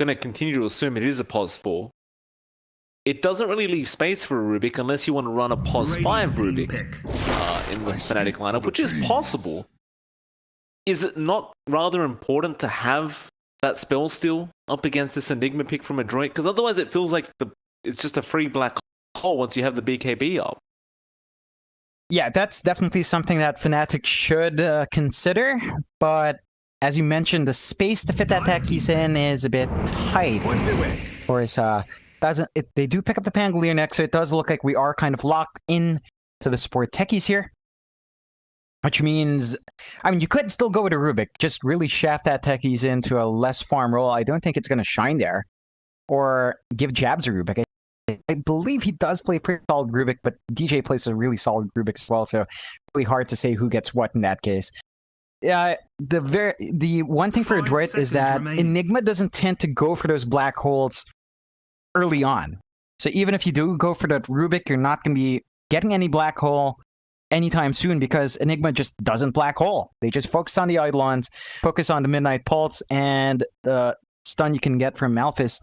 going to continue to assume it is a POS 4. It doesn't really leave space for a Rubik unless you want to run a POS 5 Rubik in the Fnatic lineup, which is possible. Is it not rather important to have that spell still up against this Enigma pick from Adroit? Because otherwise it feels like it's just a free black hole once you have the BKB up. Yeah, that's definitely something that Fnatic should consider, but as you mentioned, the space to fit that Techies in is a bit tight. Of course, they do pick up the Pangolier next, so it does look like we are kind of locked in to the support Techies here. Which means, I mean, you could still go with a Rubik, just really shaft that Techies into a less farm role. I don't think it's going to shine there. Or give Jabs a Rubik. I believe he does play pretty solid Rubik, but DJ plays a really solid Rubik as well, so really hard to say who gets what in that case. The one thing for Adroit is that Enigma doesn't tend to go for those black holes early on. So even if you do go for that Rubik, you're not going to be getting any black hole anytime soon because Enigma just doesn't black hole. They just focus on the Eidolons, focus on the Midnight Pulse, and the stun you can get from Malphus.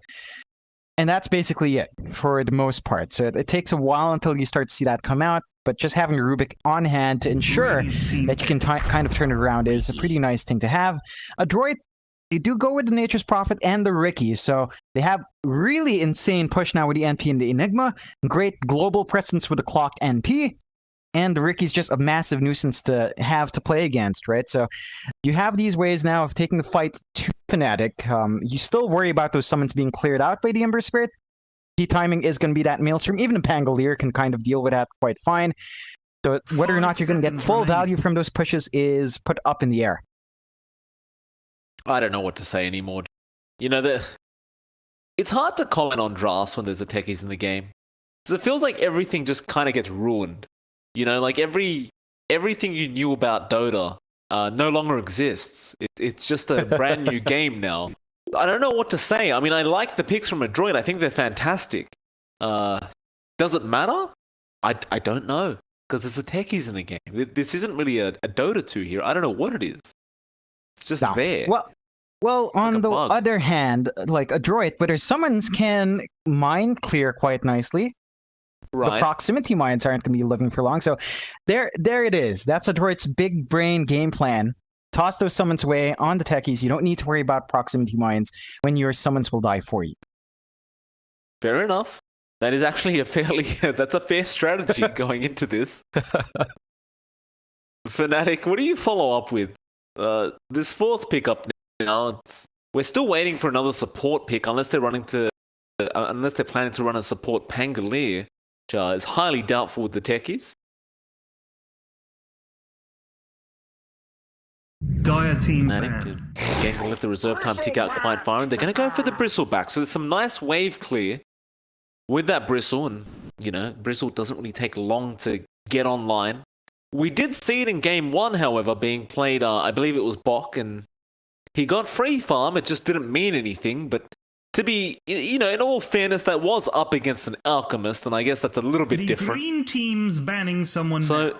And that's basically it for the most part. So it takes a while until you start to see that come out, but just having a Rubik on hand to ensure that you can kind of turn it around is a pretty nice thing to have. Adroit, they do go with the Nature's Prophet and the Riki, so they have really insane push now with the NP and the Enigma, great global presence with the Clock NP, and the Riki's just a massive nuisance to have to play against, right? So you have these ways now of taking the fight to Fnatic. You still worry about those summons being cleared out by the Ember Spirit. Key timing is going to be that Maelstrom. Even a Pangolier can kind of deal with that quite fine. So whether or not you're going to get full value from those pushes is put up in the air. I don't know what to say anymore. You know, it's hard to comment on drafts when there's a Techies in the game. Because it feels like everything just kind of gets ruined. You know, like everything you knew about Dota no longer exists. It's just a brand new game now. I don't know what to say. I mean, I like the picks from Adroit. I think they're fantastic. Does it matter? I don't know. Because there's a Techies in the game. This isn't really a Dota 2 here. I don't know what it is. It's just there. Well, on the other hand, like Adroit, where their summons can mind clear quite nicely. Right. The proximity mines aren't going to be living for long. So there it is. That's Adroit's big brain game plan. Toss those summons away on the Techies. You don't need to worry about proximity mines when your summons will die for you. Fair enough. That is actually that's a fair strategy going into this. Fnatic, what do you follow up with? This fourth pickup now, we're still waiting for another support pick unless they're planning to run a support Pangolier. Is highly doubtful with the Techies. Dire team Fnatic again can let the reserve time tick out quite far, and they're going to go for the Bristleback. So there's some nice wave clear with that Bristle, and you know, Bristle doesn't really take long to get online. We did see it in game 1, however, being played, I believe it was Bok, and he got free farm. It just didn't mean anything, but to be, you know, in all fairness, that was up against an Alchemist, and I guess that's a little bit different. Green team's banning someone. So,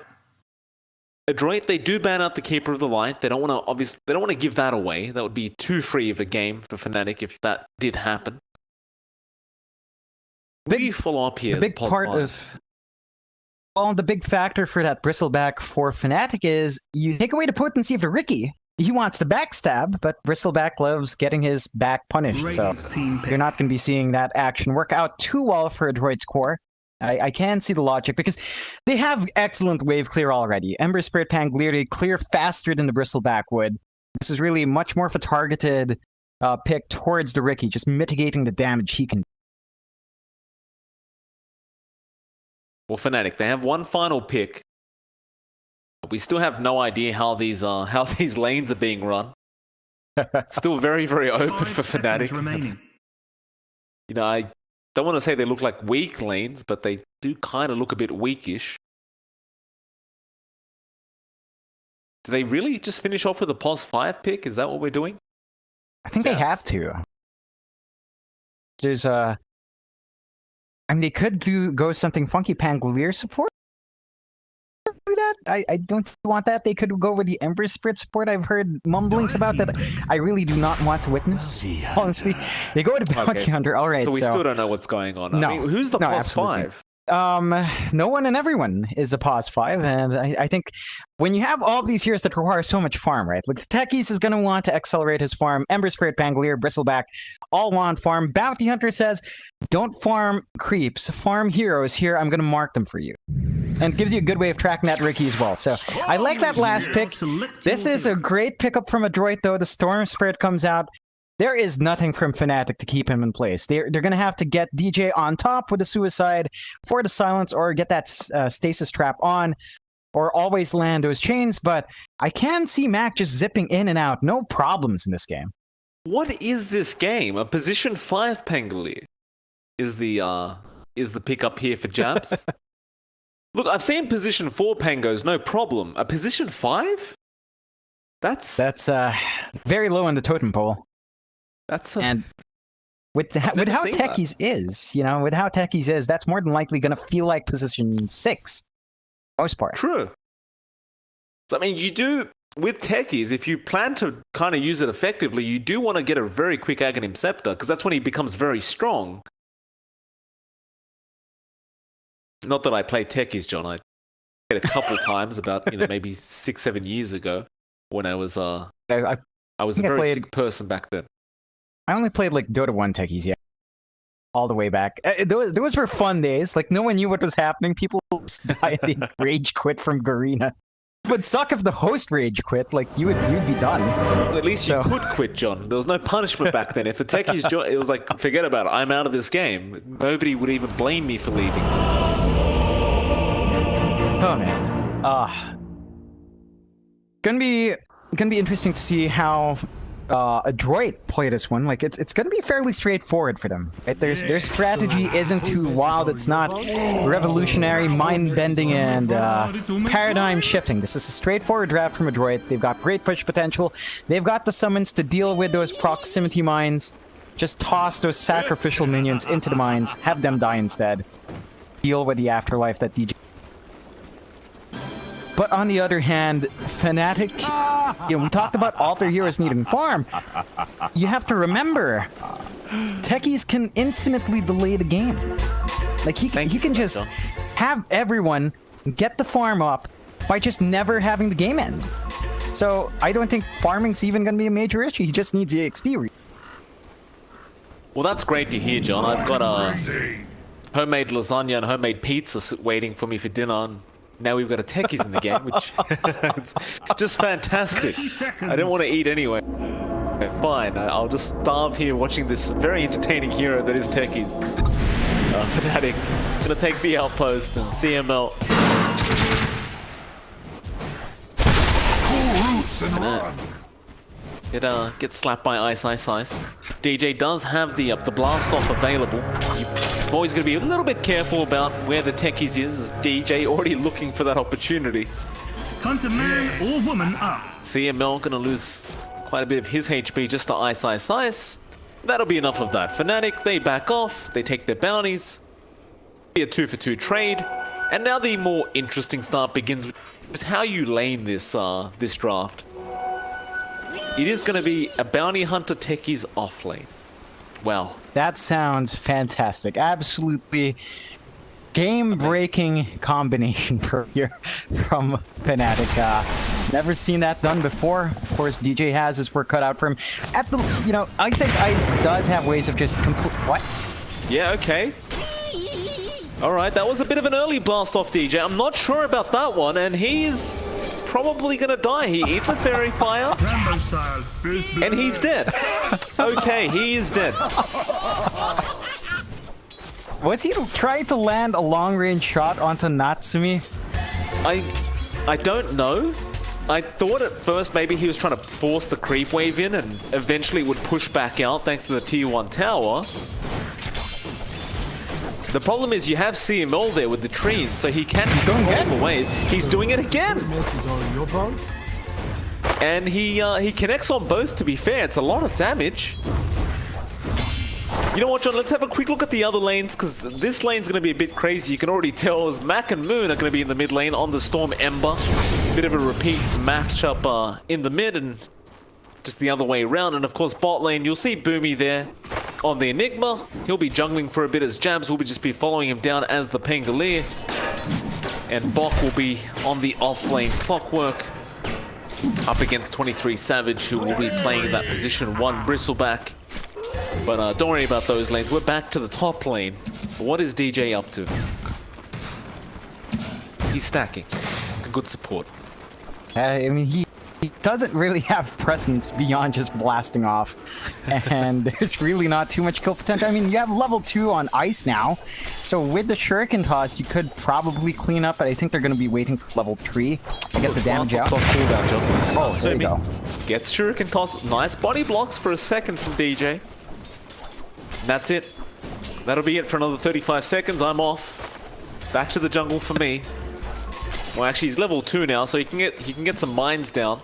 Adroit, they do ban out the Keeper of the Light. They don't want to give that away. That would be too free of a game for Fnatic if that did happen. What do you follow up here? The big part of, well, the big factor for that Bristleback for Fnatic is you take away the potency of the Riki. He wants to backstab, but Bristleback loves getting his back punished, so you're not going to be seeing that action work out too well for Adroit's core. I can see the logic, because they have excellent wave clear already. Ember Spirit Pangolier, they clear faster than the Bristleback would. This is really much more of a targeted pick towards the Riki, just mitigating the damage he can do. Well, Fnatic, they have one final pick. We still have no idea how these lanes are being run. Still very, very open for Fnatic. You know, I don't want to say they look like weak lanes, but they do kind of look a bit weakish. Do they really just finish off with a POS 5 pick? Is that what we're doing? I think they have to. There's I mean, they could go something funky Pangolier support. that. I don't want that. They could go with the Ember Spirit support. I've heard mumblings about that. I really do not want to witness. Honestly, they go with Bounty Hunter. All right, so we still don't know what's going on. No, I mean, who's the plus 5? No one and everyone is a pos 5, and I think when you have all these heroes that require so much farm, right? Like Techies is going to want to accelerate his farm. Ember Spirit, Pangolier, Bristleback, all want farm. Bounty Hunter says, don't farm creeps, farm heroes. Here, I'm going to mark them for you. And gives you a good way of tracking that Ricky as well. So I like that last pick. This is a great pickup from Adroit, though. The Storm Spirit comes out. There is nothing from Fnatic to keep him in place. They're going to have to get DJ on top with a Suicide for the silence, or get that stasis trap on, or always land those chains. But I can see Mac just zipping in and out. No problems in this game. What is this game? A position 5 Pangolier is the pickup here for Jabs. Look, I've seen position 4 Pangos, no problem. A position 5? That's very low on the totem pole. And with how Techies is, with how Techies is, that's more than likely going to feel like position 6, most part. True. So, I mean, you do, with Techies, if you plan to kind of use it effectively, you do want to get a very quick Aghanim Scepter, because that's when he becomes very strong. Not that I played Techies, John. I played a couple times, about maybe 6-7 years ago, when I was I was a very sick person back then. I only played like Dota 1 Techies, yeah. All the way back. Those were fun days. Like, no one knew what was happening. People died and rage quit from Garena. It would suck if the host rage quit. Like, you'd be done. Well, at least you could quit, John. There was no punishment back then. If a Techies joined, it was like, forget about it. I'm out of this game. Nobody would even blame me for leaving. Oh, man. Gonna be interesting to see how Adroit play this one. Like, it's going to be fairly straightforward for them. Right? Their strategy isn't too wild. It's not revolutionary, mind-bending, and paradigm-shifting. This is a straightforward draft from Adroit. They've got great push potential. They've got the summons to deal with those proximity mines. Just toss those sacrificial minions into the mines, have them die instead. Deal with the afterlife that DJ... But on the other hand, Fnatic, we talked about all their heroes needing farm. You have to remember, Techies can infinitely delay the game. Like, he can just have everyone get the farm up by just never having the game end. So I don't think farming's even going to be a major issue. He just needs the XP. Well, that's great to hear, John. I've got a homemade lasagna and homemade pizza waiting for me for dinner. Now we've got a Techies in the game, which it's just fantastic. I don't want to eat anyway. Fine, I'll just starve here watching this very entertaining hero that is Techies. Fnatic gonna take the outpost and CML. Get slapped by Ice. DJ does have the blast off available. You're always going to be a little bit careful about where the Techies is. DJ already looking for that opportunity. Time to man or woman up. CML going to lose quite a bit of his HP just to Ice. That'll be enough of that. Fnatic, they back off. They take their bounties. Be a 2-for-2 trade. And now the more interesting start begins, is how you lane this draft. It is going to be a Bounty Hunter Techies off lane. Well, that sounds fantastic. Absolutely game-breaking combination from Fnatic. Never seen that done before. Of course, DJ has his work cut out for him. At the, Ice does have ways of just what? Yeah, okay. All right, that was a bit of an early blast off DJ. I'm not sure about that one, and he's probably gonna die. He eats a fairy fire, and he's dead. Okay, he is dead. Was he trying to land a long-range shot onto Natsumi? I don't know. I thought at first maybe he was trying to force the creep wave in and eventually would push back out thanks to the tier 1 tower. The problem is you have CML there with the trees, so he can't just go all the way. He's doing it again! And he connects on both, to be fair. It's a lot of damage. You know what, John? Let's have a quick look at the other lanes, because this lane's going to be a bit crazy. You can already tell as Mac and Moon are going to be in the mid lane on the Storm Ember. Bit of a repeat matchup in the mid and just the other way around. And of course, bot lane, you'll see Boomy there on the Enigma. He'll be jungling for a bit as Jabs will just be following him down as the Pangolier. And Bok will be on the off-lane Clockwork up against 23 Savage, who will be playing in that position 1 Bristleback. But don't worry about those lanes. We're back to the top lane. What is DJ up to? He's stacking. Good support. I mean, he doesn't really have presence beyond just blasting off. And there's really not too much kill potential. I mean, you have level 2 on ice now. So with the Shuriken toss, you could probably clean up, but I think they're going to be waiting for level 3 to get the damage out. Oh, there you go. Gets Shuriken toss. Nice body blocks for a second from DJ. That's it. That'll be it for another 35 seconds. I'm off. Back to the jungle for me. Well, actually, he's level 2 now, so he can get some mines down.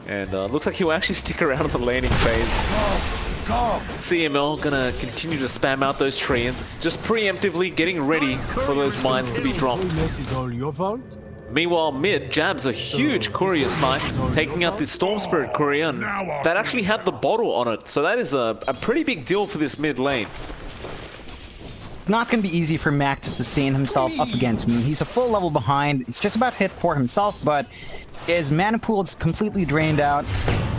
And looks like he'll actually stick around in the laning phase. CML gonna continue to spam out those treants, just preemptively getting ready for those mines to be dropped. Meanwhile, mid, Jabs a huge courier snipe, taking out the Storm Spirit courier, and that actually had the bottle on it, so that is a pretty big deal for this mid lane. It's not going to be easy for Mac to sustain himself up against Moon. He's a full level behind. It's just about hit for himself, but his mana pool is completely drained out.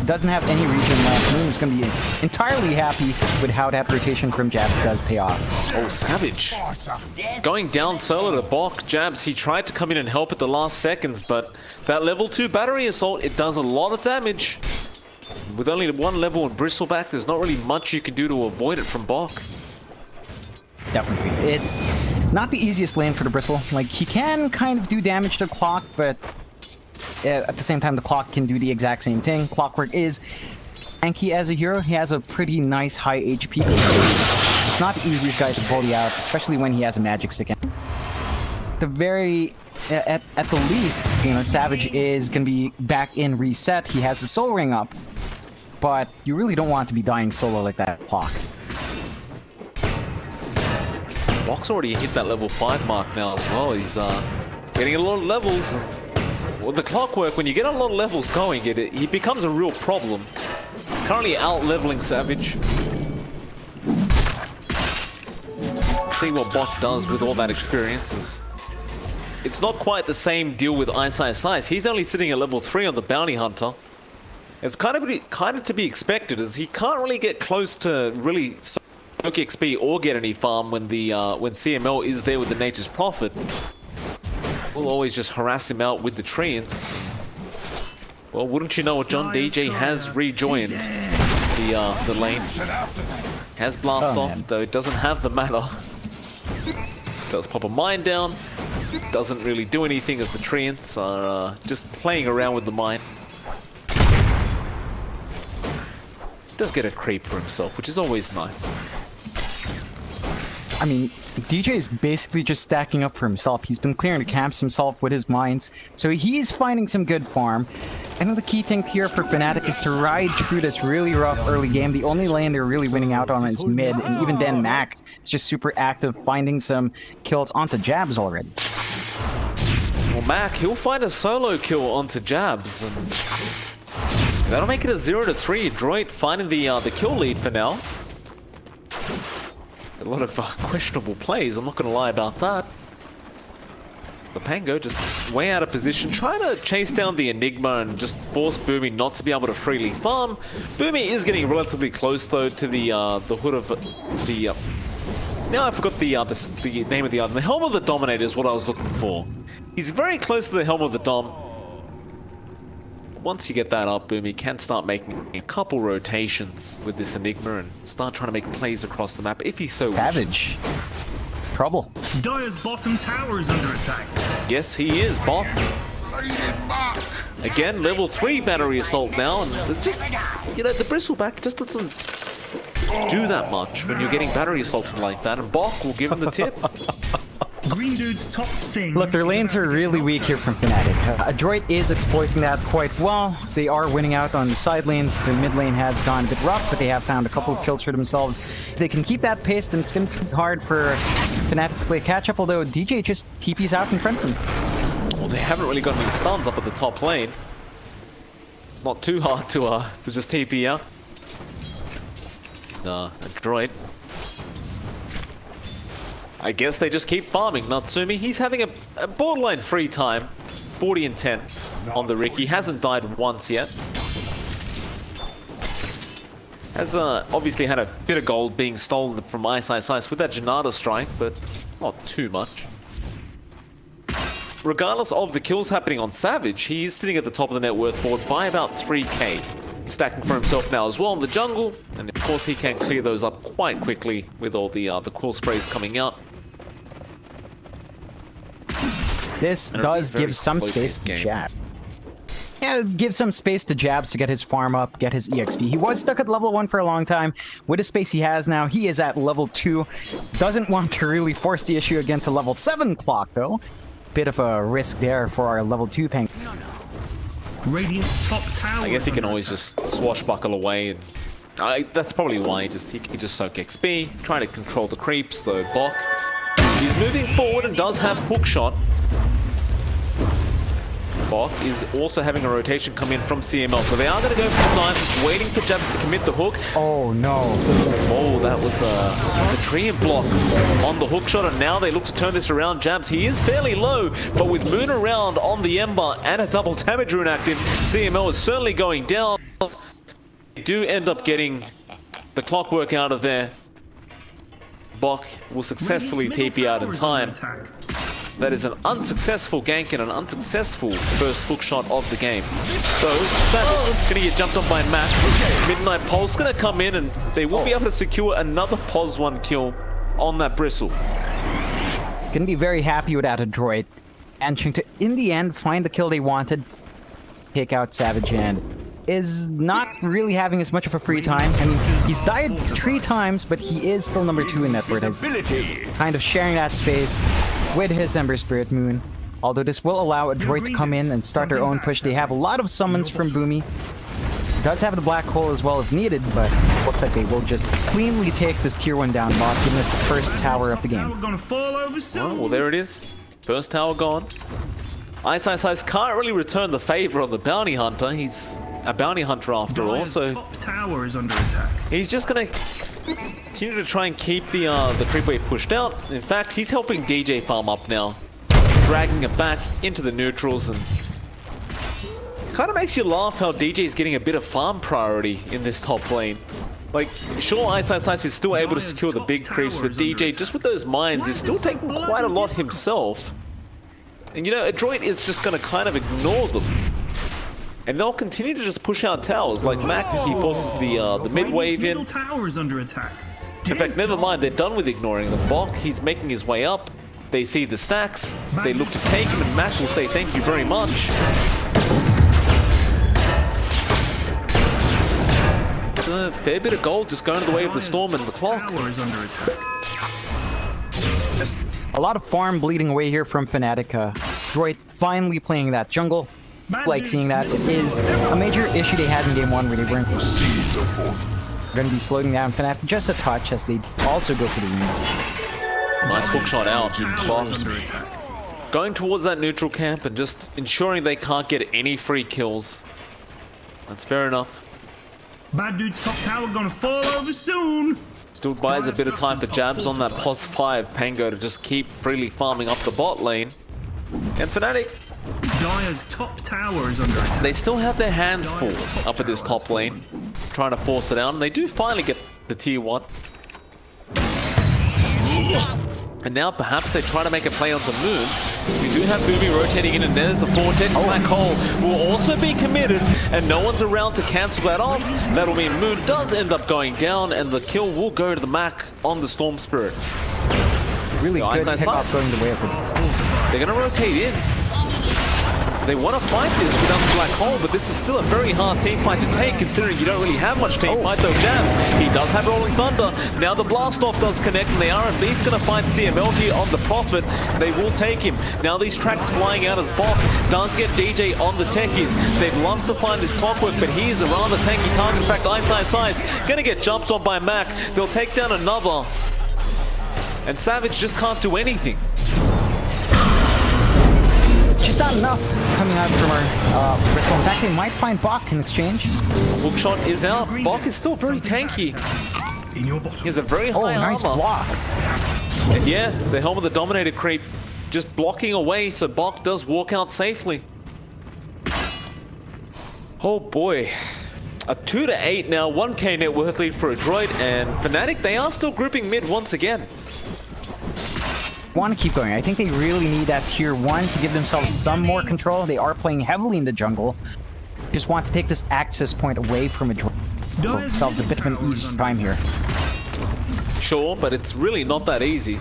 Doesn't have any regen left. Moon is going to be entirely happy with how that rotation from Jabs does pay off. Oh, Savage. Going down solo to Bok. Jabs, he tried to come in and help at the last seconds, but that level 2 battery assault, it does a lot of damage. With only 1 level in Bristleback, there's not really much you can do to avoid it from Bok. Definitely. It's not the easiest lane for the Bristle. Like, he can kind of do damage to Clock, but at the same time, the Clock can do the exact same thing. Clockwork is tanky as a hero. He has a pretty nice high HP. It's not the easiest guy to bully out, especially when he has a magic stick in. At the least, you know, Savage is going to be back in reset. He has the Soul Ring up, but you really don't want to be dying solo like that, Clock. Bok's already hit that level 5 mark now as well. He's getting a lot of levels. With the Clockwork, when you get a lot of levels going, he becomes a real problem. He's currently out-leveling Savage. See what Bok does with all that experience. It's not quite the same deal with Ice Ice Ice. He's only sitting at level 3 on the Bounty Hunter. It's kind of to be expected, as he can't really get close to really soak XP or get any farm when CML is there with the Nature's Prophet. We'll always just harass him out with the treants. Well, wouldn't you know it, John? DJ has rejoined the lane. Has blast off, though it doesn't have the mana. Does pop a mine down. Doesn't really do anything as the treants are just playing around with the mine. Does get a creep for himself, which is always nice. I mean, DJ is basically just stacking up for himself. He's been clearing the camps himself with his mines, so he's finding some good farm. I know the key thing here for Fnatic is to ride through this really rough early game. The only lane they're really winning out on is mid, and even then Mac is just super active, finding some kills onto Jabs already. Well, Mac, he'll find a solo kill onto Jabs, and that'll make it a 0-3. Adroit finding the kill lead for now. A lot of questionable plays, I'm not going to lie about that. The Pango just way out of position, trying to chase down the Enigma and just force Boomy not to be able to freely farm. Boomy is getting relatively close, though, to the hood of the... now I forgot the name of the other. The Helm of the Dominator is what I was looking for. He's very close to the Helm of the Dom. Once you get that up, Boomy can start making a couple rotations with this Enigma and start trying to make plays across the map if he's so Savage. Trouble. Dire's bottom tower is under attack. Yes, he is, Bot. Again, level 3 battery assault now, and there's just, you know, the Bristleback just doesn't do that much when you're getting battery assaulted like that, and Bok will give him the tip. Green dude's top thing. Look, their lanes are really weak here from Fnatic. Adroit is exploiting that quite well. They are winning out on the side lanes. Their mid lane has gone a bit rough, but they have found a couple of kills for themselves. If they can keep that pace, then it's going to be hard for Fnatic to play catch-up, although DJ just TP's out in front of them. Well, they haven't really got any stuns up at the top lane. It's not too hard to just TP out. Adroit. I guess they just keep farming. Natsumi, he's having a borderline free time. 40 and 10 on the Rick. He hasn't died once yet. Has obviously had a bit of gold being stolen from Ice with that Janata strike, but not too much. Regardless of the kills happening on Savage, he is sitting at the top of the net worth board by about 3k. Stacking for himself now as well in the jungle, and of course he can clear those up quite quickly with all the quill sprays coming out. This does give some space to Jab. Yeah, give some space to Jabs to get his farm up, get his EXP. He was stuck at level 1 for a long time. With the space he has now, he is at level 2. Doesn't want to really force the issue against a level 7 clock, though. Bit of a risk there for our level 2 Peng. Radiant's top tower. I guess he can always just swashbuckle away, and that's probably why he can just soak XP, trying to control the creeps. Though Bok, he's moving forward and does have hookshot. Bok is also having a rotation come in from CML, so they are going to go for time, just waiting for Jabs to commit the hook. Oh no! Oh, that was a treant block on the hookshot, and now they look to turn this around. Jabs, he is fairly low, but with Moon around on the Ember and a double damage rune active, CML is certainly going down. They do end up getting the clockwork out of there. Bok will successfully TP out in time. That is an unsuccessful gank and an unsuccessful first hookshot of the game. So, that's going to get jumped on by Matt. Midnight Pulse going to come in, and they will be able to secure another POS 1 kill on that Bristle. Gonna be very happy with that Adroit. And to, in the end, find the kill they wanted. Take out Savage and is not really having as much of a free time. I mean, he's died 3 times, but he is still number 2 in that world. Kind of sharing that space with his Ember Spirit Moon. Although this will allow Adroit to come in and start their own push. They have a lot of summons from Boomy. Does have the black hole as well if needed, but looks like they will just cleanly take this tier 1 down bot, giving us the first tower of the game. Well, there it is. First tower gone. Ice can't really return the favor on the bounty hunter. He's a bounty hunter after all, so top tower is under attack. He's just gonna continue to try and keep the creep wave pushed out. In fact, he's helping DJ farm up now, dragging it back into the neutrals, and kind of makes you laugh how DJ is getting a bit of farm priority in this top lane. Like, sure, Ice is still able to secure the big creeps, but DJ, just with those mines, is still taking quite a lot himself. And you know, Adroit is just gonna kind of ignore them. And they'll continue to just push out towers, like Max as he forces the mid wave in. Tower's under attack. In fact, never mind, they're done with ignoring the Bok. He's making his way up. They see the stacks. They look to take him, and Max will say thank you very much. It's a fair bit of gold just going to the way of the storm and the clock. Just a lot of farm bleeding away here from Fnatic. Adroit finally playing that jungle. Like seeing that. It is a major issue they had in game 1 where they weren't going to be slowing down Fnatic just a touch as they also go for the runes. Nice hookshot out. Going towards that neutral camp and just ensuring they can't get any free kills. That's fair enough. Bad dude's top tower gonna fall over soon. Still buys a bit of time for Jabs on that POS 5 Pango to just keep freely farming up the bot lane. And Fnatic, Dire's top tower is under attack. they still have their hands full up at this top lane, trying to force it out, and they do finally get the tier 1. And now perhaps they try to make a play on some moons. We do have Boomy rotating in, and there's the Vortex. Black Hole will also be committed, and no one's around to cancel that off. That'll mean Moon does end up going down, and the kill will go to the Mac on the Storm Spirit. Really good pick-off going the way of it. They're going to rotate in. They want to fight this without the black hole, but this is still a very hard team fight to take, considering you don't really have much team fight though. Jabs, he does have Rolling Thunder. Now the blast off does connect, and they are at least going to find CMLG on the Prophet. They will take him. Now these tracks flying out as Bok does get DJ on the techies. They'd love to find this Clockwork, but he is a rather tanky target. In fact, Ice, going to get jumped on by Mac. They'll take down another. And Savage just can't do anything. Just not enough coming out from our Bristle. In fact, they might find Bok in exchange. Hookshot is out. Bok is still very tanky. He has a very high armor. Nice blocks. And yeah, the Helm of the Dominator creep just blocking away, so Bok does walk out safely. Oh boy. A 2-8 now, 1k net worth lead for Adroit, and Fnatic, they are still grouping mid once again. Want to keep going. I think they really need that tier 1 to give themselves some more control. They are playing heavily in the jungle. Just want to take this access point away from Adroit. Give themselves a bit of an easy time here. Sure, but it's really not that easy.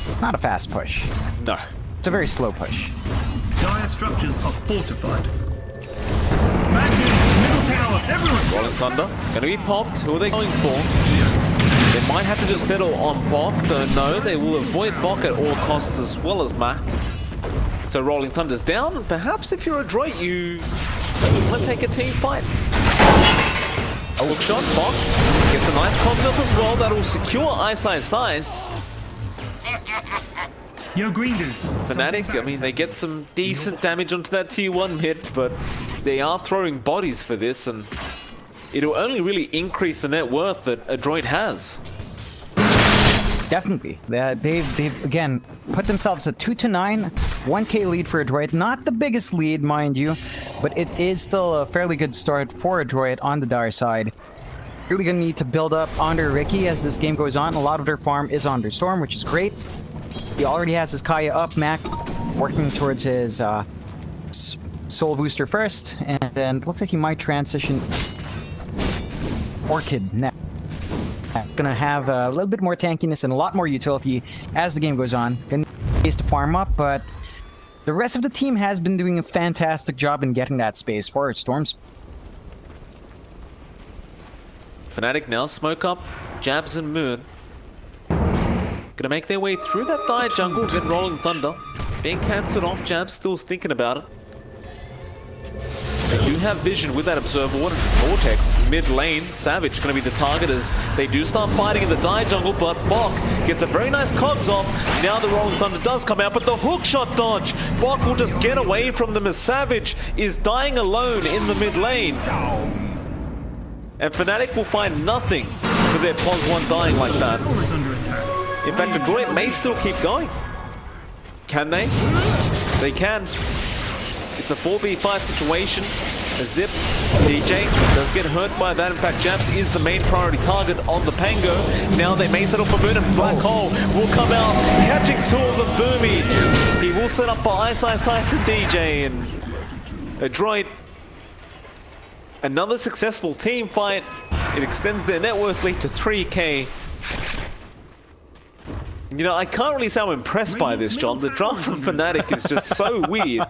It's not a fast push. No. It's a very slow push. Dire structures are fortified. Middle tower, everyone! Rolling Thunder, gonna be popped. Who are they going for? They might have to just settle on Bok, though no, they will avoid Bok at all costs as well as Mac. So Rolling Thunder's down, and perhaps if you're Adroit, you want to take a team fight. A look shot, Bok gets a nice cogs up as well, that'll secure Ice. Yo, Green Goose. Fnatic, I mean, they get some decent damage onto that tier 1 mid, but they are throwing bodies for this, and it'll only really increase the net worth that Adroit has. Definitely. They've again put themselves a 2-9, 1k lead for Adroit. Not the biggest lead, mind you, but it is still a fairly good start for Adroit on the Dire side. Really gonna need to build up under Ricky as this game goes on. A lot of their farm is on their Storm, which is great. He already has his Kaya up, Mac working towards his Soul Booster first, and then it looks like he might transition Orchid next. Gonna have a little bit more tankiness and a lot more utility as the game goes on. Gonna need space to farm up, but the rest of the team has been doing a fantastic job in getting that space for its Storms. Fnatic now smoke up, Jabs and Moon. Gonna make their way through that Dire jungle, then Rolling Thunder. Being cancelled off, Jabs still thinking about it. They do have vision with that Observer Vortex. Mid lane, Savage going to be the target as they do start fighting in the Dire jungle, but Bok gets a very nice cogs off. Now the Rolling Thunder does come out, but the hook shot dodge. Bok will just get away from them as Savage is dying alone in the mid lane. And Fnatic will find nothing for their pos 1 dying like that. In fact, Adroit may still keep going. Can they? They can. It's a 4v5 situation. A zip. DJ does get hurt by that. In fact, Jabs is the main priority target on the Pango. Now they may settle for Moon, and Black Hole will come out, catching 2 of them. Boomy. He will set up for Ice and DJ, and Adroit. Another successful team fight. It extends their net worth lead to 3k. You know, I can't really say I'm impressed by this, John. The draft from Fnatic is just so weird.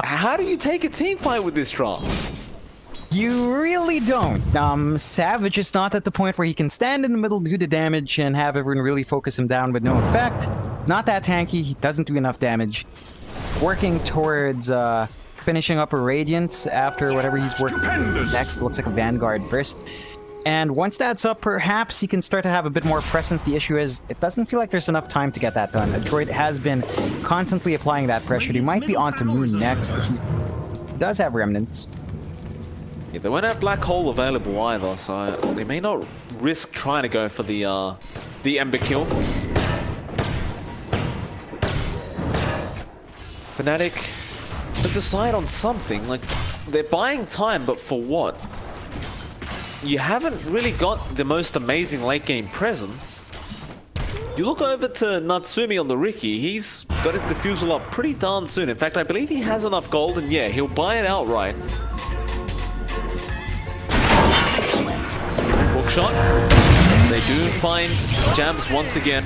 How do you take a team fight with this draft? You really don't. Savage is not at the point where he can stand in the middle, do the damage, and have everyone really focus him down with no effect. Not that tanky. He doesn't do enough damage. Working towards finishing up a Radiance after whatever he's working next. Looks like a Vanguard first. And once that's up, perhaps he can start to have a bit more presence. The issue is, it doesn't feel like there's enough time to get that done. Adroit has been constantly applying that pressure. He might be on to Moon next. He does have Remnants. Yeah, they won't have Black Hole available either, so they may not risk trying to go for the Ember kill. Fnatic, but decide on something. Like, they're buying time, but for what? You haven't really got the most amazing late game presence. You look over to Natsumi on the Riki, he's got his defusal up pretty darn soon. In fact, I believe he has enough gold, and yeah, he'll buy it outright. Hook shot. They do find Jabs once again.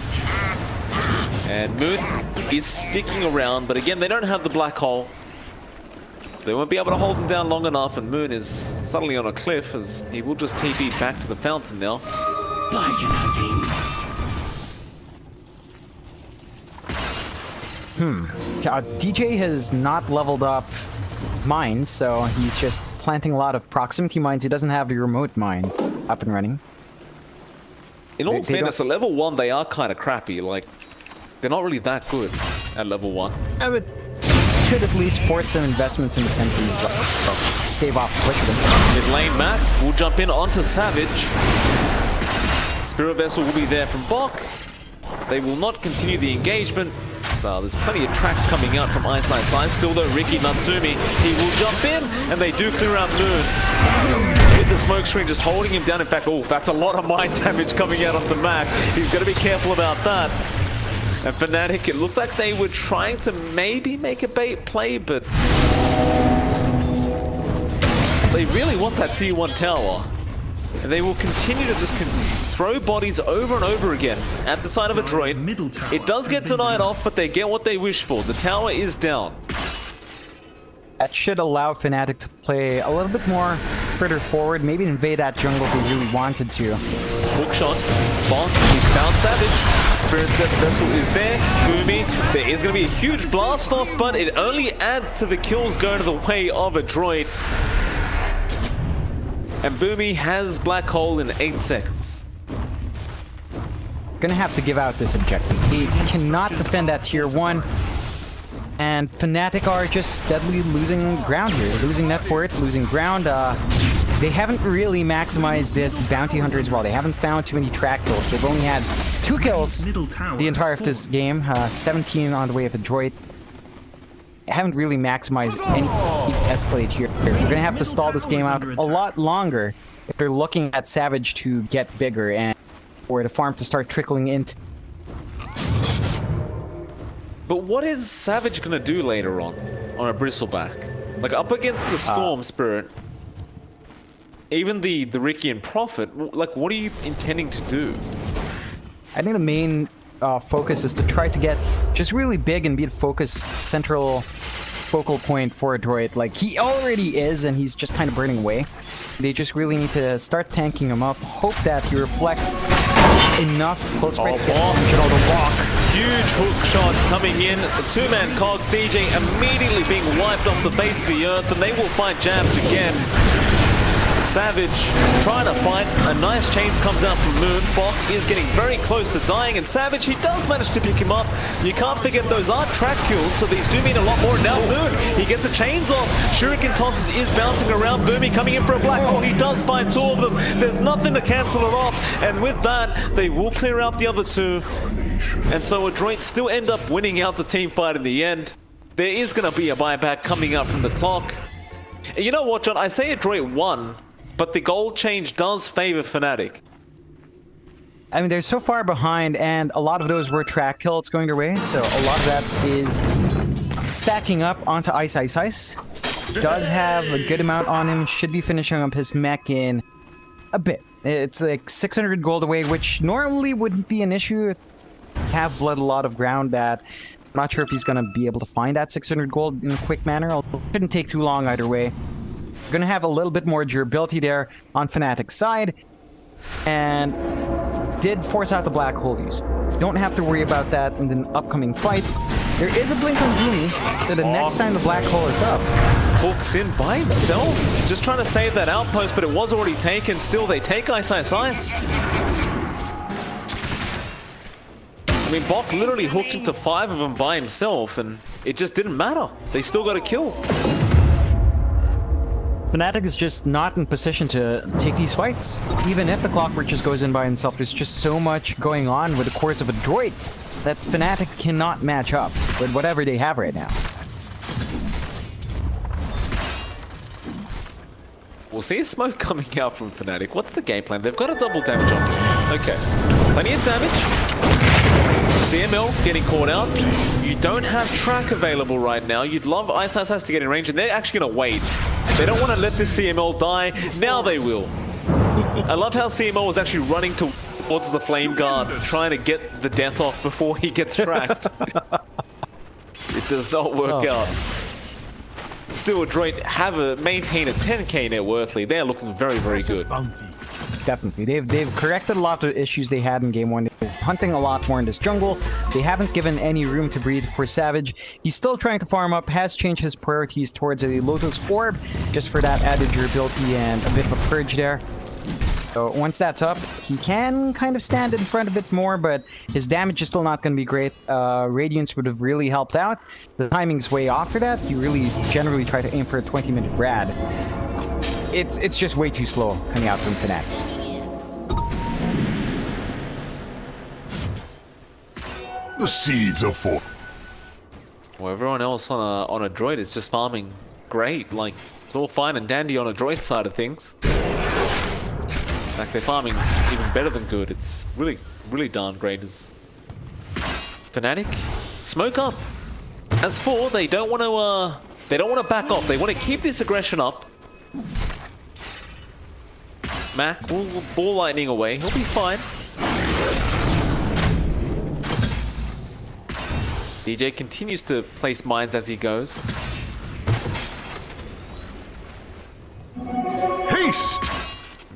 And Moon is sticking around, but again, they don't have the black hole. They won't be able to hold him down long enough, and Moon is suddenly on a cliff as he will just TP back to the fountain now. DJ has not leveled up mines, so he's just planting a lot of proximity mines. He doesn't have the remote mine up and running. In all fairness, at level 1, they are kind of crappy. Like, they're not really that good at level 1. I would should at least force some investments in the sentries, but stave off quickly. Mid lane, Mac will jump in onto Savage. Spirit Vessel will be there from Bok. They will not continue the engagement. So there's plenty of tracks coming out from Ice. Still though, Ricky Natsumi, he will jump in, and they do clear out Moon. With the smoke screen just holding him down. In fact, oh, that's a lot of mind damage coming out onto Mac. He's got to be careful about that. And Fnatic, it looks like they were trying to maybe make a bait play, but they really want that tier 1 tower. And they will continue to just throw bodies over and over again at the side of Adroit. It does get denied off, but they get what they wish for. The tower is down. That should allow Fnatic to play a little bit more further forward, maybe invade that jungle if they really wanted to. Hook shot, Bonk, he's found Savage. Spirit Set Vessel is there. Boomy, there is going to be a huge blast off, but it only adds to the kills going to the way of Adroit. And Boomy has Black Hole in 8 seconds. Gonna have to give out this objective. He cannot defend that tier 1. And Fnatic are just steadily losing ground here. Losing net for it, losing ground. They haven't really maximized this bounty hunter as well. They haven't found too many track kills. They've only had 2 kills the entire of this game. 17 on the way of Adroit. They haven't really maximized any escalate here. They're gonna have to stall this game out a lot longer if they're looking at Savage to get bigger and for the farm to start trickling into. But what is Savage gonna do later on a Bristleback? Like up against the Storm Spirit, even the Ricky and Prophet, like what are you intending to do? I think the main focus is to try to get just really big and be the central focal point for Adroit. Like he already is, and he's just kind of burning away. They just really need to start tanking him up. Hope that he reflects enough close sprays to get the walk. Huge hook shot coming in. The 2-man cogs. DJ immediately being wiped off the face of the earth, and they will find jabs again. Savage trying to fight. A nice chains comes out from Moon. Bok is getting very close to dying, and Savage, he does manage to pick him up. You can't forget those are track kills, so these do mean a lot more. Now Moon, he gets the chains off. Shuriken tosses is bouncing around. Boomy coming in for a black hole. He does find 2 of them. There's nothing to cancel it off, and with that, they will clear out the other 2. And so Adroit still end up winning out the team fight in the end. There is going to be a buyback coming up from the clock. And you know what, John? I say Adroit won, but the goal change does favor Fnatic. I mean, they're so far behind, and a lot of those were track kills going their way, so a lot of that is stacking up onto Ice. Does have a good amount on him, should be finishing up his mech in a bit. It's like 600 gold away, which normally wouldn't be an issue. Have bled a lot of ground that I'm not sure if he's going to be able to find that 600 gold in a quick manner. It shouldn't take too long either way. We're going to have a little bit more durability there on Fnatic's side, and did force out the black hole use. Don't have to worry about that in the upcoming fights. There is a blink on Boomy, so the next time the black hole is up. Hooks in by himself, just trying to save that outpost, but it was already taken. Still, they take Ice. I mean, Bok literally hooked into 5 of them by himself, and it just didn't matter. They still got a kill. Fnatic is just not in position to take these fights. Even if the Clockwork just goes in by himself, there's just so much going on with the course of Adroit that Fnatic cannot match up with whatever they have right now. We'll see a smoke coming out from Fnatic. What's the game plan? They've got a double damage on them. Okay. Plenty of damage. CML getting caught out. You don't have track available right now. You'd love Ice to get in range, and they're actually going to wait. They don't want to let this CML die. Now they will. I love how CML was actually running towards the Flame Guard, trying to get the death off before he gets tracked. It does not work out. Still, Adroit maintain a 10k net worthly. They're looking very, very good. Definitely. They've corrected a lot of issues they had in game 1. They're hunting a lot more in this jungle. They haven't given any room to breathe for Savage. He's still trying to farm up, has changed his priorities towards a Lotus Orb, just for that added durability and a bit of a purge there. So once that's up, he can kind of stand in front a bit more, but his damage is still not going to be great. Radiance would have really helped out. The timing's way off for that. You really generally try to aim for a 20-minute grad. It's just way too slow coming out from Fnatic. The seeds are for. Well, everyone else on Adroit is just farming great. Like, it's all fine and dandy on Adroit's side of things. In fact, they're farming even better than good. It's really, really darn great. As Fnatic, smoke up. As for, they don't want to back off. They want to keep this aggression up. Mac will ball lightning away. He'll be fine. DJ continues to place mines as he goes. Haste!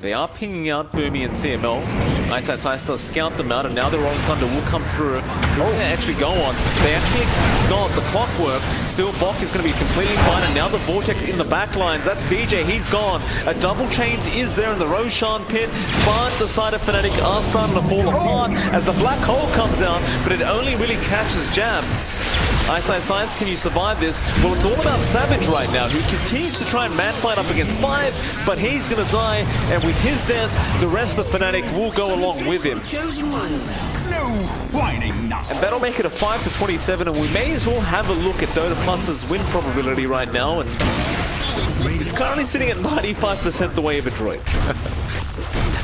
They are pinging out Boomy and CML. Ice does scout them out, and now the Rolling Thunder will come through. Who will they actually go on? They actually got the clockwork. Still, Bok is going to be completely fine, and now the Vortex in the back lines. That's DJ, he's gone. A double chains is there in the Roshan pit, but the side of Fnatic are starting to fall apart as the black hole comes out, but it only really catches jabs. Ice, can you survive this? Well, it's all about Savage right now, who continues to try and man fight up against 5, but he's going to die, and with his death, the rest of Fnatic will go along with him. No whining now. And that'll make it a 5-27, and we may as well have a look at Dota Plus's win probability right now, and it's currently sitting at 95% the way of Adroit.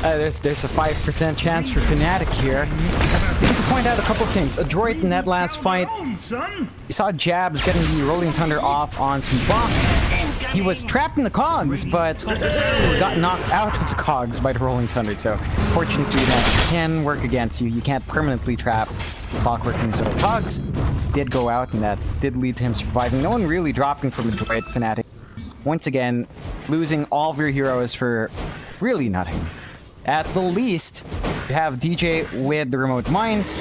There's a 5% chance for Fnatic here. I need to point out a couple of things. Adroit in that last fight, you saw Jabs getting the Rolling Thunder off onto Bok. He was trapped in the cogs, but got knocked out of the cogs by the Rolling Thunder, so fortunately that can work against you. You can't permanently trap Bok working, so the cogs did go out, and that did lead to him surviving. No one really dropping from Adroit. Fnatic, once again, losing all of your heroes for really nothing. At the least, you have DJ with the remote mines.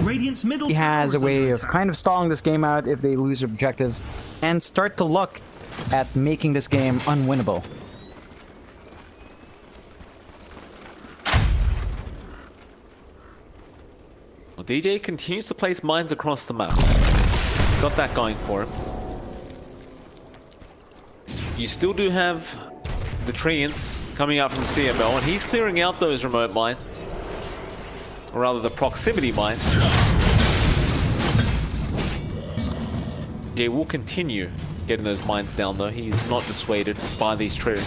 He has a way of kind of stalling this game out if they lose objectives and start to look at making this game unwinnable. Well, DJ continues to place mines across the map. Got that going for him. You still do have the Treants coming out from CML, and he's clearing out those remote mines. Or rather, the proximity mines. DJ will continue getting those mines down, though. He's not dissuaded by these Treants.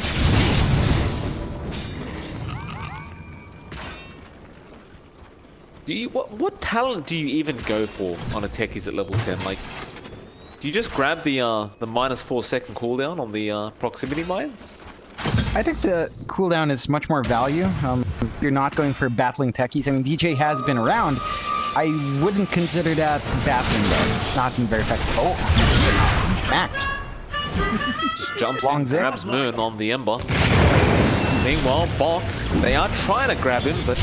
What talent do you even go for on a techies at level 10? Like, do you just grab the -4 second cooldown on the proximity mines? I think the cooldown is much more value. You're not going for battling techies. I mean, DJ has been around. I wouldn't consider that battling, though. Not been very effective. Oh, Mac. Just jumps in, grabs Moon on the Ember. Meanwhile, Bok, they are trying to grab him, but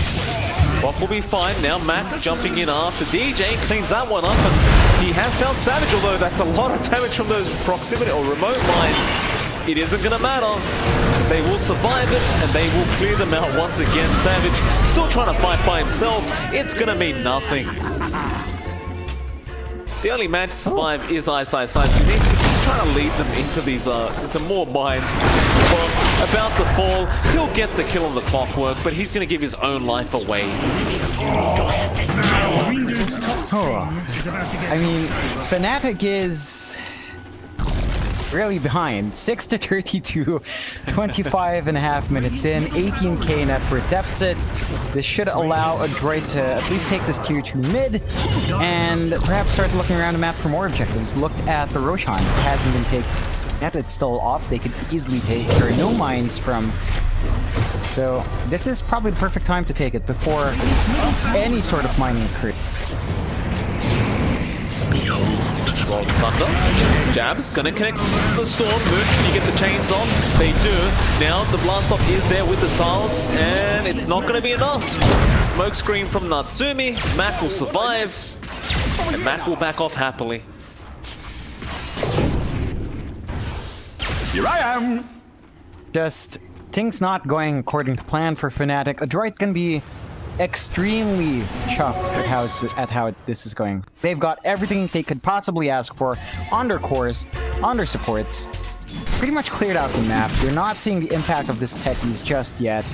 Bok will be fine. Now Mac jumping in after DJ, cleans that one up, and he has found Savage, although that's a lot of damage from those proximity or remote mines. It isn't going to matter. They will survive it, and they will clear them out once again. Savage still trying to fight by himself. It's going to mean nothing. The only man to survive is Ice. He needs to try to lead them into these into more mines. Well, about to fall. He'll get the kill on the clockwork, but he's going to give his own life away. I mean, Fnatic is really behind. 6-32, 25.5 minutes in, 18k net worth deficit. This should allow Adroit to at least take this tier 2 mid and perhaps start looking around the map for more objectives. Looked at the Roshan. It hasn't been taken yet. It's still off. They could easily take it. There are no mines from... So this is probably the perfect time to take it before any sort of mining occurs. Behold. Rolling Thunder. Jabs gonna connect the Storm. Moon, you get the chains off. They do. Now the blast off is there with the silence, and it's not gonna be enough. Smoke screen from Natsumi. Mac will survive, and Mac will back off happily. Here I am. Just things not going according to plan for Fnatic. Adroit can be extremely chuffed at how this is going. They've got everything they could possibly ask for on their cores, on their supports. Pretty much cleared out the map. You're not seeing the impact of this techies just yet.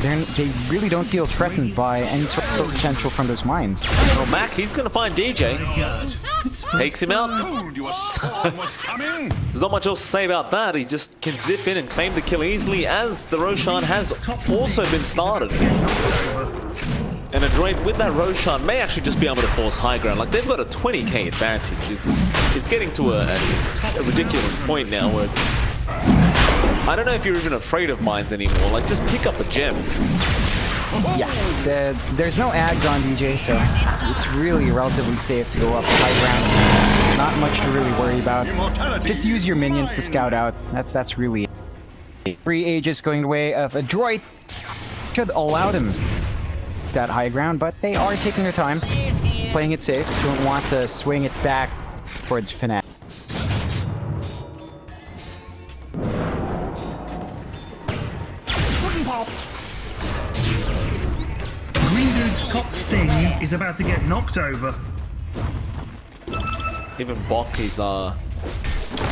They really don't feel threatened by any sort of potential from those mines. Well, Mac, he's gonna find DJ. Takes him out. There's not much else to say about that. He just can zip in and claim the kill easily, as the Roshan has also been started. And Adroit with that Roshan may actually just be able to force high ground. Like, they've got a 20k advantage. It's getting to a ridiculous point now where I don't know if you're even afraid of mines anymore. Like, just pick up a gem. Yeah, there's no ads on DJ, so it's really relatively safe to go up high ground. Not much to really worry about. Just use your minions to scout out. That's really it. 3 Aegis going the way of Adroit should allow them that high ground, but they are taking their time, playing it safe. Don't want to swing it back towards Fnatic. Top thing is about to get knocked over. Even Bok is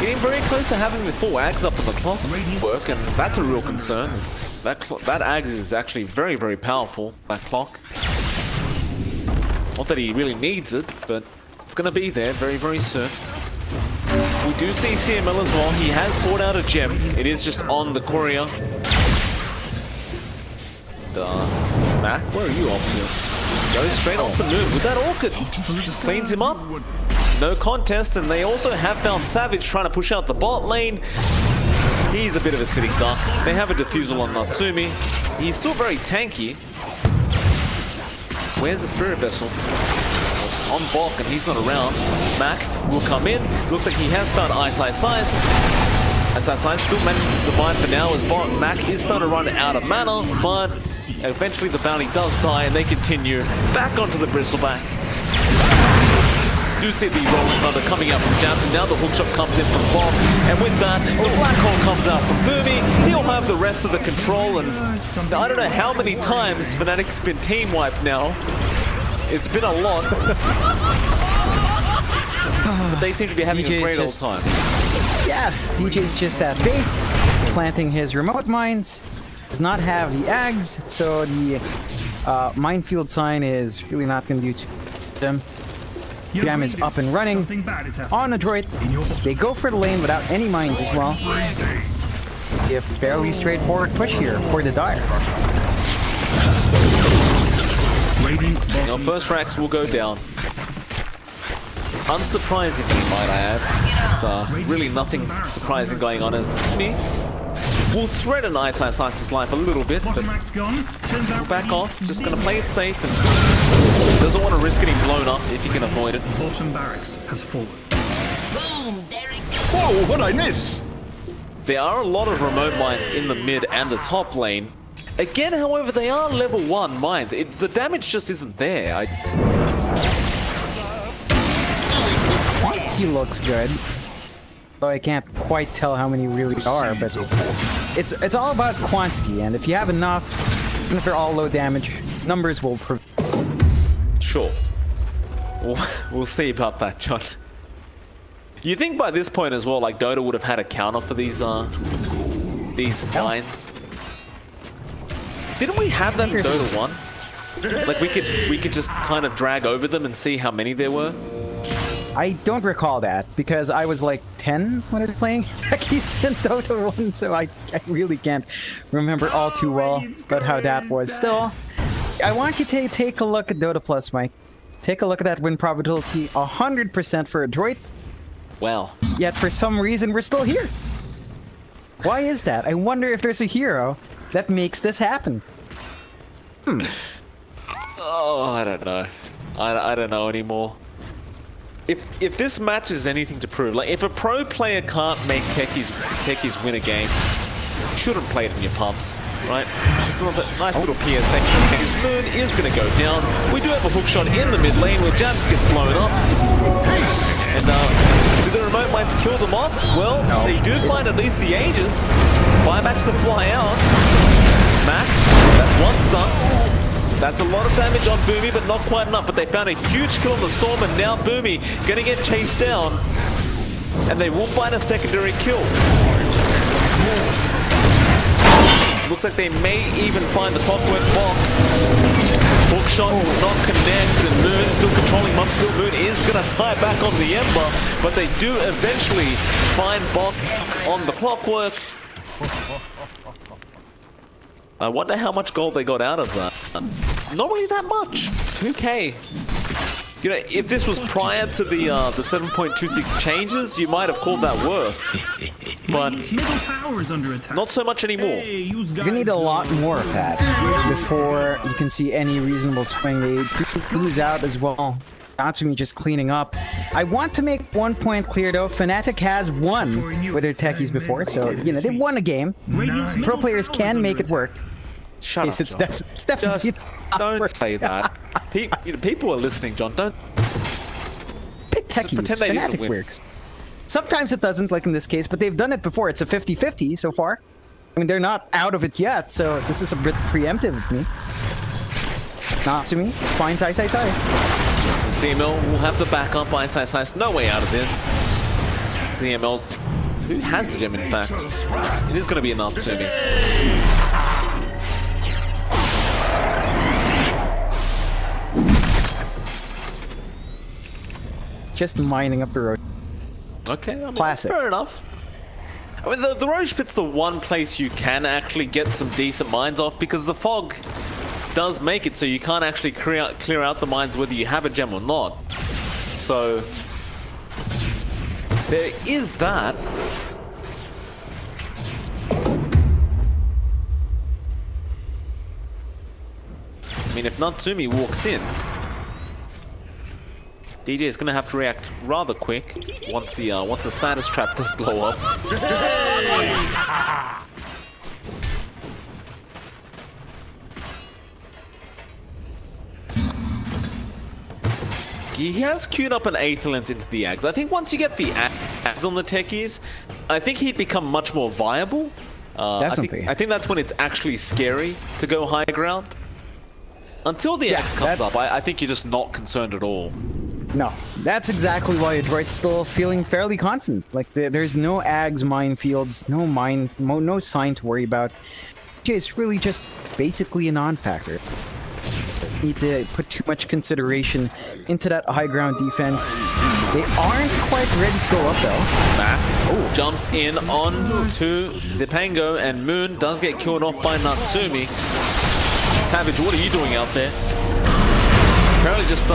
getting very close to having the full Ags up on the clock work, and that's a real concern. That Ags is actually very, very powerful, that clock. Not that he really needs it, but it's going to be there very, very soon. We do see CML as well. He has poured out a gem. It is just on the courier. Mac, where are you off to? Goes straight on to Moon with that Orchid. Just cleans him up. No contest, and they also have found Savage trying to push out the bot lane. He's a bit of a sitting duck. They have a defusal on Natsumi. He's still very tanky. Where's the Spirit Vessel? On Bok, and he's not around. Mac will come in. Looks like he has found Ice. SSI still managed to survive for now, as Mac is starting to run out of mana, but eventually the bounty does die and they continue back onto the Bristleback. You see the Rolling Thunder coming out from Jabs, and now the hookshot comes in from Bob, and with that, the Black Hole comes out from Boomy. He'll have the rest of the control, and I don't know how many times Fnatic's been team wiped now. It's been a lot. But they seem to be having a great old time. Yeah, DJ's just at base, planting his remote mines. Does not have the Ags, so the minefield sign is really not going to do to them. Jam is up and running on Adroit. They go for the lane without any mines as well. A fairly straightforward push here for the Dire. Now, first racks will go down. Unsurprisingly, might I add. It's really nothing surprising going on, as me will threaten Ice's life a little bit, but back off. Just gonna play it safe and doesn't want to risk getting blown up if he can avoid it. Bottom barracks has fallen. Whoa, what'd I miss? There are a lot of remote mines in the mid and the top lane. Again, however, they are level 1 mines. The damage just isn't there. He looks good, though I can't quite tell how many really are, but it's all about quantity, and if you have enough, even if they're all low damage, numbers will Sure. We'll see about that, John. You think by this point as well, like, Dota would have had a counter for these mines? Didn't we have that in Dota 1? Like, we could just kind of drag over them and see how many there were? I don't recall that, because I was like 10 when I was playing techies in Dota 1, so I really can't remember all too well about how that was. Still, I want you to take a look at Dota Plus, Mike. Take a look at that win probability, 100% for Adroit. Wow. Yet for some reason, we're still here. Why is that? I wonder if there's a hero that makes this happen. Oh, I don't know. I don't know anymore. if this match is anything to prove, like if a pro player can't make techies win a game, you shouldn't play it in your pubs, right? Just a nice little PSA. Moon is going to go down. We do have a hook shot in the mid lane where Jabs gets blown up. And did the remote mines kill them off? Well, they do find at least the Aegis. Buybacks to fly out. Mac, that's one stun. That's a lot of damage on Boomy, but not quite enough. But they found a huge kill on the Storm, and now Boomy gonna get chased down. And they will find a secondary kill. Looks like they may even find the clockwork block. Hook shot will not connect, and Moon still controlling Mum. Still Moon is gonna tie back on the Ember, but they do eventually find Bok on the clockwork. I wonder how much gold they got out of that. Not really that much. 2k. You know, if this was prior to the 7.26 changes, you might have called that worth. But Middle tower is under attack. not so much anymore. Hey, You're gonna need a lot more of that before you can see any reasonable swing. They lose out as well. Natsumi just cleaning up. I want to make one point clear though. Fnatic has won with their techies before, so you know they've won a game. Pro players can make it work. Shut Yes, up, it's John. definitely Don't say that. People are listening, John. Don't pick techies. pretend they didn't Fnatic win. works. Sometimes it doesn't, like in this case, but they've done it before. It's a 50-50 so far. I mean, they're not out of it yet, so this is a bit preemptive of me. Natsumi finds Ice. CML will have the backup. Ice. No way out of this. CML's... Who has the gem, in fact? It is going to be a Natsumi. Just mining up the road. Okay, I mean, Classic. fair enough. I mean, the Roche Pit's the one place you can actually get some decent mines off, because the fog does make it so you can't actually clear out the mines whether you have a gem or not. So there is that. I mean, if Natsumi walks in, DJ is going to have to react rather quick once the status trap does blow up. He has queued up an Aetherlens into the Ags. I think once you get the Ags on the techies, I think he'd become much more viable. Definitely. I think that's when it's actually scary to go high ground. Until the Ags comes up, I think you're just not concerned at all. No, that's exactly why Adroit's still feeling fairly confident. Like there's no Ags minefields, no sign to worry about. It's really just basically a non-factor. Need to put too much consideration into that high ground defense. They aren't quite ready to go up though. Mac jumps in on to the Pango, and Moon does get killed off by Natsumi. Savage, what are you doing out there? Apparently just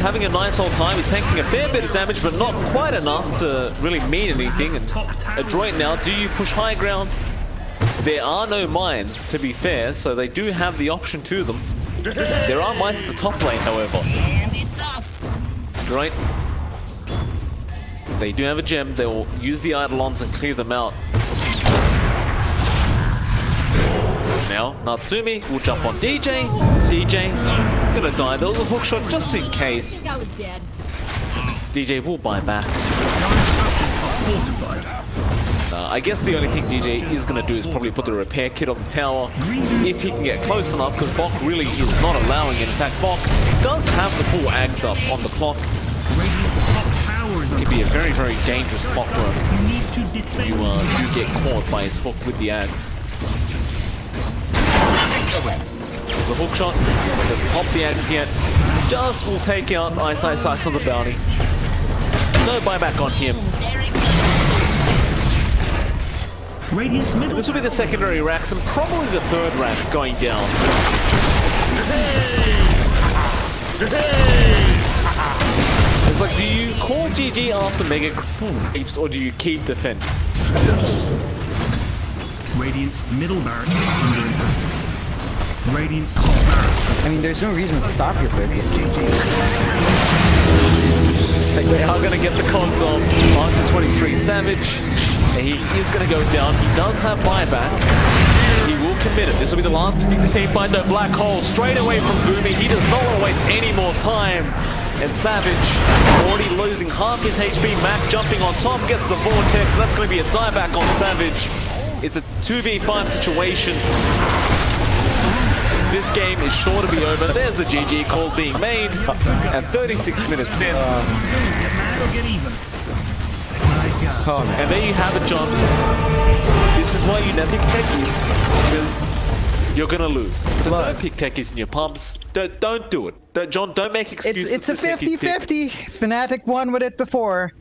having a nice old time. He's taking a fair bit of damage, but not quite enough to really mean anything. And Adroit now, do you push high ground? There are no mines, to be fair, so they do have the option to them. There are mines at the top lane, however. Adroit. They do have a gem. They will use the Eidolons and clear them out. Now, Natsumi will jump on DJ. DJ gonna die. There was a hook shot just in case. I was dead. DJ will buy back. I guess the only thing DJ is gonna do is probably put the repair kit on the tower if he can get close enough, because Bok really is not allowing it. In fact, Bok does have the full Ags up on the clock. It could be a very, very dangerous clockwork. You do get caught by his hook with the Ags. There's a hook shot. Doesn't pop the Ags yet. Just will take out Ice on the bounty. No buyback on him. And this will be the secondary racks and probably the third racks going down. It's like, do you call GG after Mega Creeps or do you keep defending? Radiant's middle barracks under attack. Radiant's top barracks. I mean, there's no reason to stop your pick. They are going to get the console onto 23 Savage. He is going to go down. He does have buyback. He will commit it. This will be the last seen by the black hole straight away from Boomy. He does not want to waste any more time. And Savage already losing half his HP. Mac jumping on top, gets the Vortex. That's going to be a dieback on Savage. It's a 2v5 situation. This game is sure to be over. There's the GG call being made at 36 minutes in. And there you have it, John. This is why you never pick techies, because you're gonna lose. So don't pick techies in your pubs. Don't do it. John, don't make excuses. It's a 50-50. Fnatic won with it before.